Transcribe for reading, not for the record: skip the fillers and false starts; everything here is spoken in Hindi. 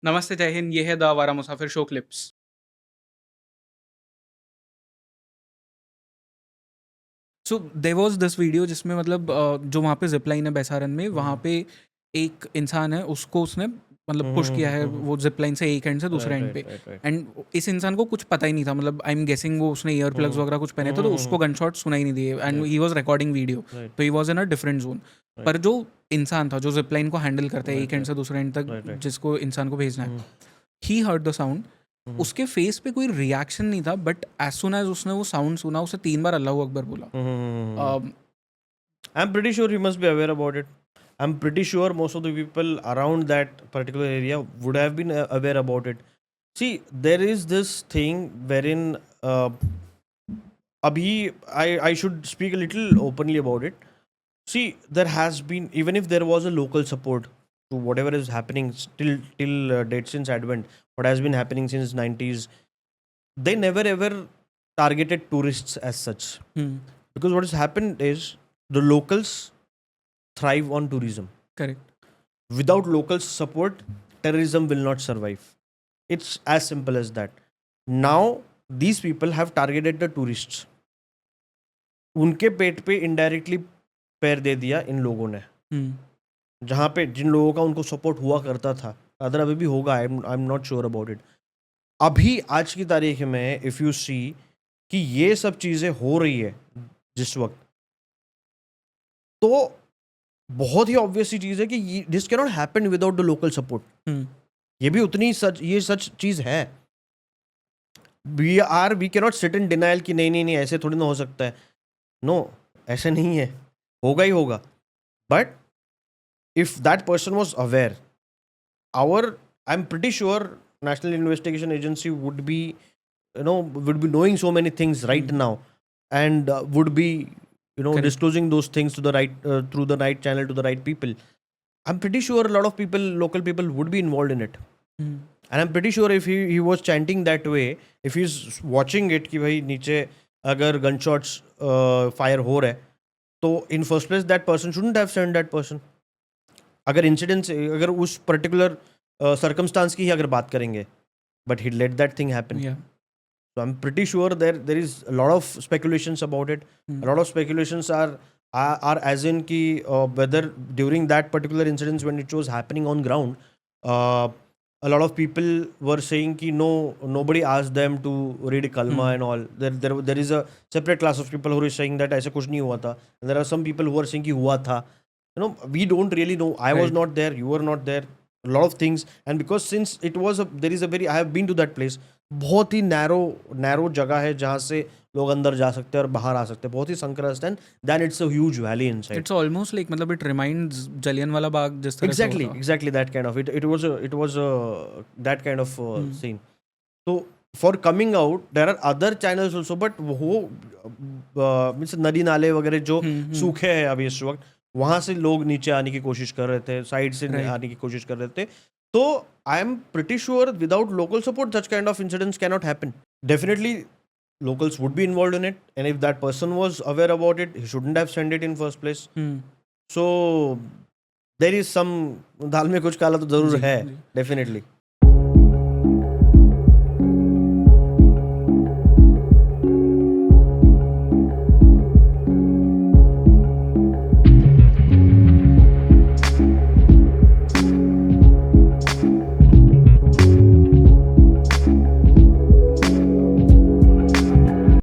नमस्ते, जय हिंद, ये है the Awara Musafir show clips. So there was this video जिसमें मतलब जो वहाँ पे ज़िप लाइन है बैसारन में, वहाँ हुँ। पे एक इंसान है, उसको उसने मतलब हुँ, पुश हुँ, किया हुँ, है हुँ, हुँ। वो ज़िप लाइन से एक एंड से दूसरे राइट, एंड राइट, पे। Right, right. एंड इस इंसान को कुछ पता ही नहीं था, मतलब आई एम गेसिंग वो उसने ईयर हुँ, प्लग्स वगैरह कुछ हुँ, पहने थे, हुँ, तो हुँ, उसको हुँ। गन शॉट सुनाई नहीं दिए and right, he was recording video. Right, तो he was in a different zone. Right, पर जो इंसान था, जो ज़िप लाइन को हैंडल करता है एक राइट, एंड राइट, से दूसरे एंड तक राइट, राइट। जिसको इंसान को भेजना है, हुँ, ही हर्ड द साउंड। हुँ, उसके फेस पे कोई रिएक्शन नहीं था, बट एज़ सून एज़ उसने वो साउंड सुना, उसे 3 बार अल्लाहू अकबर बोला। हुँ, हुँ, हुँ, हुँ, हुँ। अ, I'm pretty sure he must be aware about it. I'm pretty sure most of the people around that particular area would have been aware about it. See, there is this thing wherein abhi I should speak a little openly about it. See, there has been, even if there was a local support to whatever is happening till date since Advent, what has been happening since 90s, they never ever targeted tourists as such. Hmm, Because what has happened is the locals thrive on tourism. Correct. Without local support, terrorism will not survive. It's as simple as that. Now, these people have targeted the tourists. उनके पेट पे इनडायरेक्टली पैर दे दिया इन लोगों ने, हुँ, जहाँ पे जिन लोगों का उनको सपोर्ट हुआ करता था, अदर अभी भी होगा, I am not sure about it. अभी आज की तारीख में इफ़ यू सी कि ये सब चीज़ें हो रही है जिस वक्त, तो बहुत ही ऑब्वियस सी चीज़ है कि this can not happen without the local support. हुँ, ये भी उतनी सच, ये सच चीज़ है। We can not sit in denial कि नहीं नहीं नहीं ऐसे थोड़ी ना हो सकता है। नो, ऐसे नहीं है, होगा ही होगा। But if that person was aware, our I am pretty sure national investigation agency would be knowing so many things right हुँ, now, and would be correct. disclosing those things to the right through the right channel to the right people. I'm pretty sure a lot of people, local people, would be involved in it. Hmm, And I'm pretty sure if he was chanting that way, if he's watching it कि भाई नीचे अगर gunshots fire हो रहा है, तो in first place that person shouldn't have sent that person. अगर इंसिडेंट से, अगर उस पर्टिकुलर circumstance की ही अगर बात करेंगे, but he let that thing happen. या So I'm pretty sure there is a lot of speculations about it. Hmm, A lot of speculations are as in कि whether during that particular incident when it was happening on ground, uh, a lot of people were saying कि nobody asked them to read kalma hmm, and all. There is a separate class of people who are saying that ऐसे कुछ नहीं हुआ था. And there are some people who are saying कि हुआ था. We don't really know. I was right. not there. You were not there. A lot of things. And because since there is a very, I have been to that place. बहुत ही नैरो जगह है जहाँ से लोग अंदर जा सकते हैं और बाहर आ सकते हैं, बहुत ही संक्रस्ट, and then it's a huge valley inside. It's almost like मतलब इट रिमाइंड्स जलियांवाला बाग जिस तरह से हुआ था। Exactly that kind of it was that kind of hmm, scene. तो for coming out there are other channels also, but वो मीन्स नदी नाले वगैरह जो हुँ, हुँ, सूखे हैं अभी इस वक्त, वहाँ से लोग नीचे आने की कोशिश कर रहे थे, साइड से राइट। आने की कोशिश कर रहे थे। तो आई am pretty sure without local support such kind of incidents cannot happen. Definitely locals would be involved in it, and if that person was aware about it, he shouldn't have sent it in first place. Hmm, So there is some, दाल में कुछ काला तो जरूर जी, है, जी। definitely.